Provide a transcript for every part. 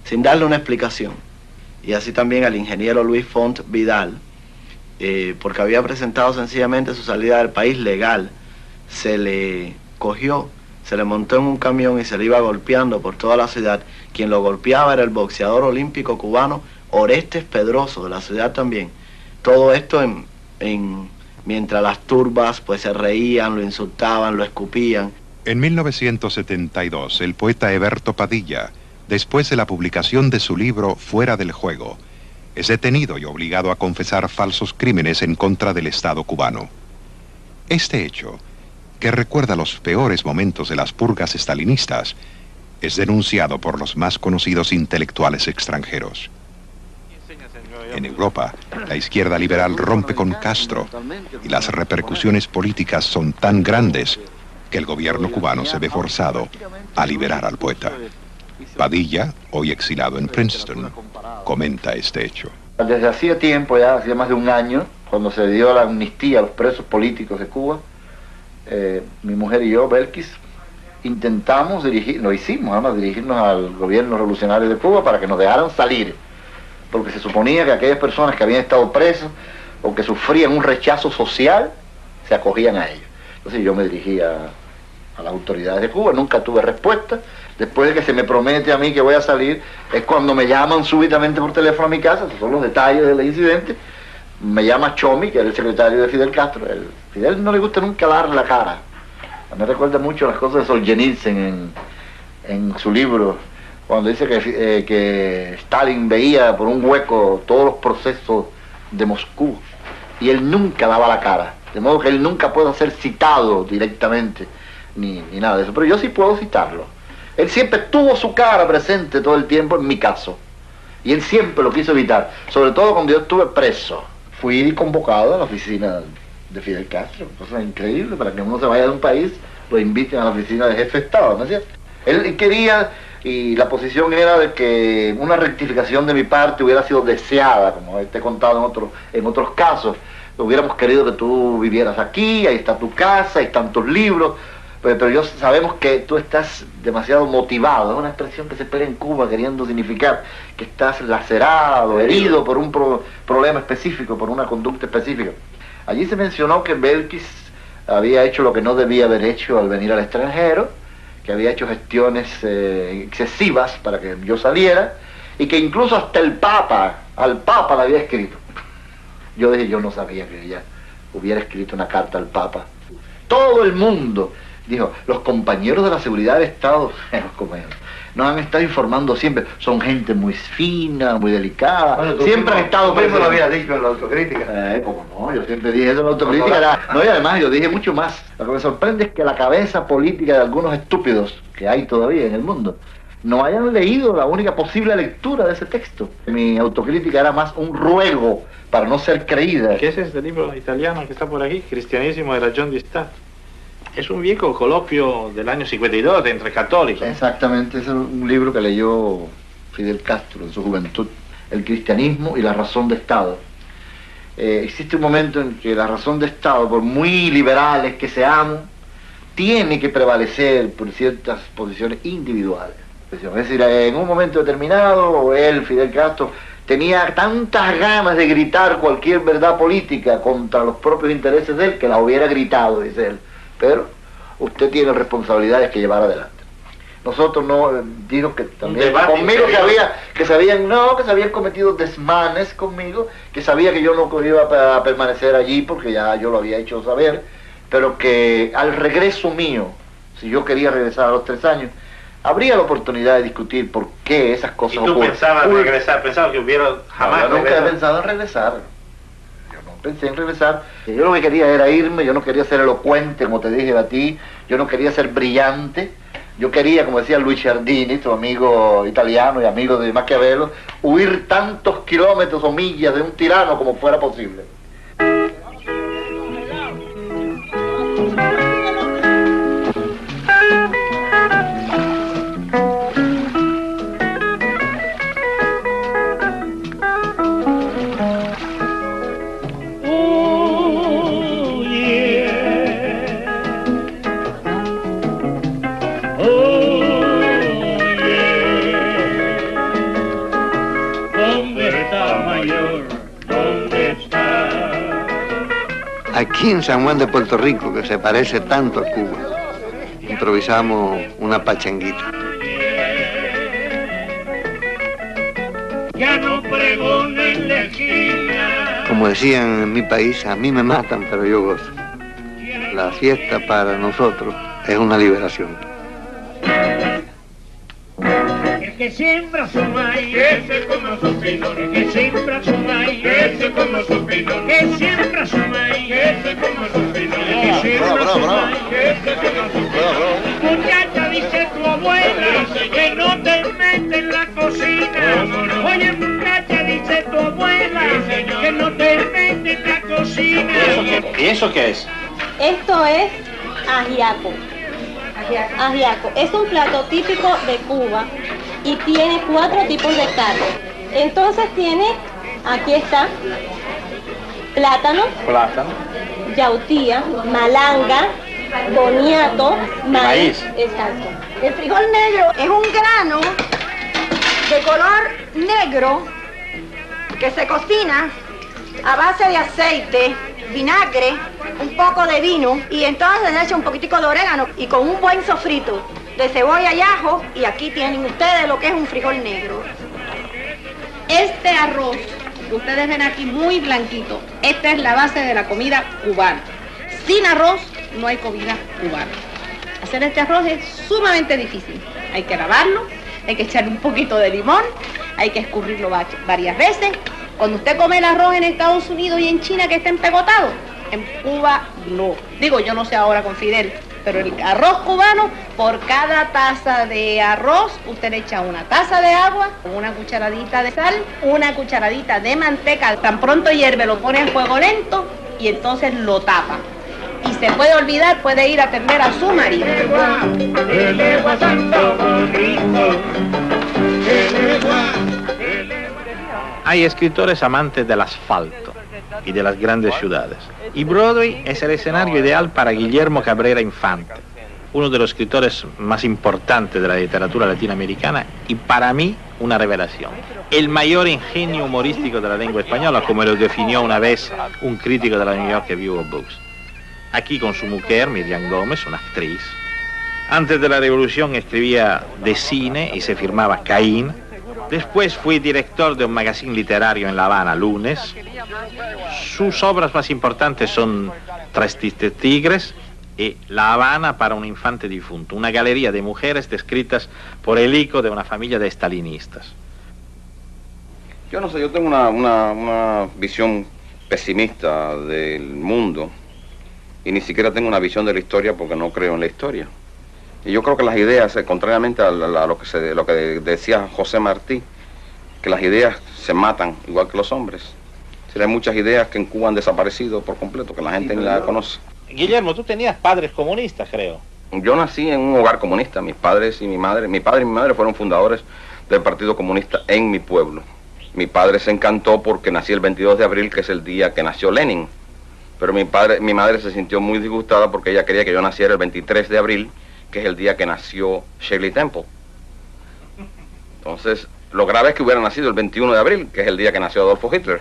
sin darle una explicación. Y así también al ingeniero Luis Font Vidal, porque había presentado sencillamente su salida del país legal. Se le cogió, se le montó en un camión y se le iba golpeando por toda la ciudad. Quien lo golpeaba era el boxeador olímpico cubano Orestes Pedroso, de la ciudad también. Todo esto mientras las turbas pues se reían, lo insultaban, lo escupían. En 1972, el poeta Heberto Padilla, después de la publicación de su libro Fuera del Juego, es detenido y obligado a confesar falsos crímenes en contra del Estado cubano. Este hecho, que recuerda los peores momentos de las purgas estalinistas, es denunciado por los más conocidos intelectuales extranjeros. En Europa, la izquierda liberal rompe con Castro y las repercusiones políticas son tan grandes que el gobierno cubano se ve forzado a liberar al poeta. Padilla, hoy exilado en Princeton, comenta este hecho. Desde hacía tiempo, ya hacía más de un año, cuando se dio la amnistía a los presos políticos de Cuba, mi mujer y yo, Belkis, intentamos dirigirnos al gobierno revolucionario de Cuba para que nos dejaran salir, porque se suponía que aquellas personas que habían estado presas o que sufrían un rechazo social, se acogían a ellos. Entonces yo me dirigí a las autoridades de Cuba, nunca tuve respuesta. Después de que se me promete a mí que voy a salir, es cuando me llaman súbitamente por teléfono a mi casa, esos son los detalles del incidente. Me llama Chomi, que era el secretario de Fidel Castro. Fidel no le gusta nunca dar la cara. A mí me recuerda mucho las cosas de Solzhenitsyn en su libro, cuando dice que Stalin veía por un hueco todos los procesos de Moscú y él nunca daba la cara, de modo que él nunca puede ser citado directamente ni nada de eso, pero yo sí puedo citarlo. Él siempre tuvo su cara presente todo el tiempo en mi caso y él siempre lo quiso evitar, sobre todo cuando yo estuve preso. Fui convocado a la oficina de Fidel Castro, cosa increíble, para que uno se vaya de un país, lo inviten a la oficina de jefe de Estado, ¿no es cierto? Él quería, y la posición era de que una rectificación de mi parte hubiera sido deseada, como te he contado en otros casos. Hubiéramos querido que tú vivieras aquí, ahí está tu casa, ahí están tus libros, pero yo sabemos que tú estás demasiado motivado. Es una expresión que se pega en Cuba queriendo significar que estás lacerado, herido por un problema específico, por una conducta específica. Allí se mencionó que Belkis había hecho lo que no debía haber hecho al venir al extranjero, que había hecho gestiones excesivas para que yo saliera, y que incluso hasta al Papa le había escrito. Yo dije, yo no sabía que ella hubiera escrito una carta al Papa. Todo el mundo dijo, los compañeros de la seguridad del Estado, nos han estado informando siempre, son gente muy fina, muy delicada, bueno, siempre han estado... ¿Tú mismo lo habías dicho en la autocrítica? ¿Cómo no? Yo siempre dije eso en la autocrítica. No, y además yo dije mucho más. Lo que me sorprende es que la cabeza política de algunos estúpidos que hay todavía en el mundo no hayan leído la única posible lectura de ese texto. Mi autocrítica era más un ruego para no ser creída. ¿Qué es este libro italiano que está por aquí? Cristianismo e ragion di Stato. Es un viejo coloquio del año 52 de entre católicos. Exactamente, es un libro que leyó Fidel Castro en su juventud, El cristianismo y la razón de Estado. Existe un momento en que la razón de Estado, por muy liberales que seamos, tiene que prevalecer por ciertas posiciones individuales. Es decir, en un momento determinado, Fidel Castro, tenía tantas ganas de gritar cualquier verdad política contra los propios intereses de él, que la hubiera gritado, dice él. Pero usted tiene responsabilidades que llevar adelante. Nosotros no, digo que también conmigo que se habían cometido desmanes conmigo, que sabía que yo no iba a permanecer allí porque ya yo lo había hecho saber, pero que al regreso mío, si yo quería regresar a los 3 años, habría la oportunidad de discutir por qué esas cosas ocurren. ¿Y tú pensabas regresar? ¿Pensabas que hubiera jamás no, nunca he pensado en regresar. Pensé en regresar. Yo lo que quería era irme, yo no quería ser elocuente, como te dije a ti, yo no quería ser brillante, yo quería, como decía Luis Ciardini, tu amigo italiano y amigo de Maquiavelo, huir tantos kilómetros o millas de un tirano como fuera posible. aquí en San Juan de Puerto Rico, que se parece tanto a Cuba, improvisamos una pachanguita. Ya no pregonen en la esquina. Como decían en mi país, a mí me matan, pero yo gozo. La fiesta para nosotros es una liberación. El que siembra su maíz, que se coma su pinón. El que siembra su maíz, que se coma su pinón. Que siembra su maíz, que se coma su pinón. El que siembra su maíz, que se coma su pinón. Muchacha, dice tu abuela, que no te metes en la cocina. Oye, muchacha, dice tu abuela, que no te metes en la cocina. ¿Y eso qué es? Esto es ajiaco. Ajiaco. Es un plato típico de Cuba y tiene 4 tipos de carne. Entonces tiene, aquí está, plátano, yautía, malanga, boniato, maíz. Exacto. El frijol negro es un grano de color negro que se cocina a base de aceite, vinagre, un poco de vino y entonces le echa un poquitico de orégano y con un buen sofrito de cebolla y ajo, y aquí tienen ustedes lo que es un frijol negro. Este arroz que ustedes ven aquí muy blanquito, esta es la base de la comida cubana. Sin arroz no hay comida cubana. Hacer este arroz es sumamente difícil. Hay que lavarlo, hay que echarle un poquito de limón, hay que escurrirlo varias veces. Cuando usted come el arroz en Estados Unidos y en China que está empegotado, en Cuba no. Digo, yo no sé ahora con Fidel, pero el arroz cubano, por cada taza de arroz, usted le echa una taza de agua, una cucharadita de sal, una cucharadita de manteca. Tan pronto hierve, lo pone a fuego lento y entonces lo tapa. Y se puede olvidar, puede ir a atender a su marido. Hay escritores amantes del asfalto y de las grandes ciudades. Y Broadway es el escenario ideal para Guillermo Cabrera Infante, uno de los escritores más importantes de la literatura latinoamericana y para mí una revelación. El mayor ingenio humorístico de la lengua española, como lo definió una vez un crítico de la New York Review of Books. Aquí con su mujer, Miriam Gómez, una actriz. Antes de la Revolución escribía de cine y se firmaba Caín. Después fui director de un magazine literario en La Habana, Lunes. Sus obras más importantes son Tres Tigres y La Habana para un infante difunto, una galería de mujeres descritas por el hijo de una familia de estalinistas. Yo no sé, yo tengo una visión pesimista del mundo y ni siquiera tengo una visión de la historia porque no creo en la historia. Y yo creo que las ideas, contrariamente a lo que decía José Martí, que las ideas se matan igual que los hombres. Hay muchas ideas que en Cuba han desaparecido por completo, que la gente ni la conoce. Guillermo, tú tenías padres comunistas, creo. Yo nací en un hogar comunista. Mis padres y mi padre y mi madre fueron fundadores del Partido Comunista en mi pueblo. Mi padre se encantó porque nací el 22 de abril, que es el día que nació Lenin. Pero mi madre se sintió muy disgustada porque ella quería que yo naciera el 23 de abril, que es el día que nació Shirley Temple. Entonces, lo grave es que hubiera nacido el 21 de abril, que es el día que nació Adolfo Hitler.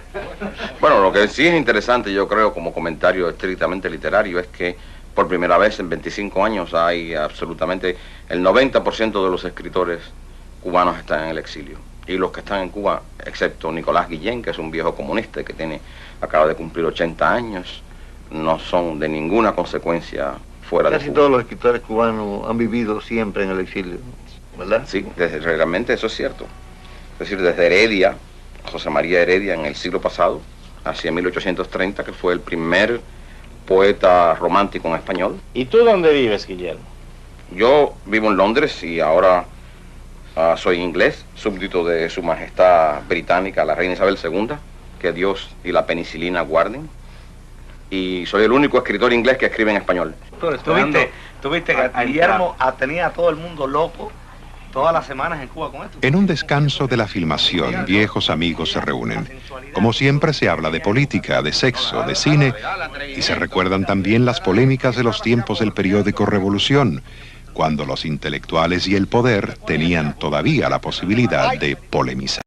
Bueno, lo que sí es interesante, yo creo, como comentario estrictamente literario, es que por primera vez en 25 años hay absolutamente el 90% de los escritores cubanos están en el exilio. Y los que están en Cuba, excepto Nicolás Guillén, que es un viejo comunista que acaba de cumplir 80 años, no son de ninguna consecuencia fuera de Cuba. Casi todos los escritores cubanos han vivido siempre en el exilio, ¿verdad? Sí, realmente eso es cierto. Es decir, desde Heredia, José María Heredia, en el siglo pasado, hacia 1830, que fue el primer poeta romántico en español. ¿Y tú dónde vives, Guillermo? Yo vivo en Londres y ahora soy inglés, súbdito de Su Majestad Británica, la Reina Isabel II, que Dios y la penicilina guarden. Y soy el único escritor inglés que escribe en español. ¿Tuviste que Guillermo tenía a todo el mundo loco todas las semanas en Cuba con esto? En un descanso de la filmación, viejos amigos se reúnen. Como siempre se habla de política, de sexo, de cine, y se recuerdan también las polémicas de los tiempos del periódico Revolución, cuando los intelectuales y el poder tenían todavía la posibilidad de polemizar.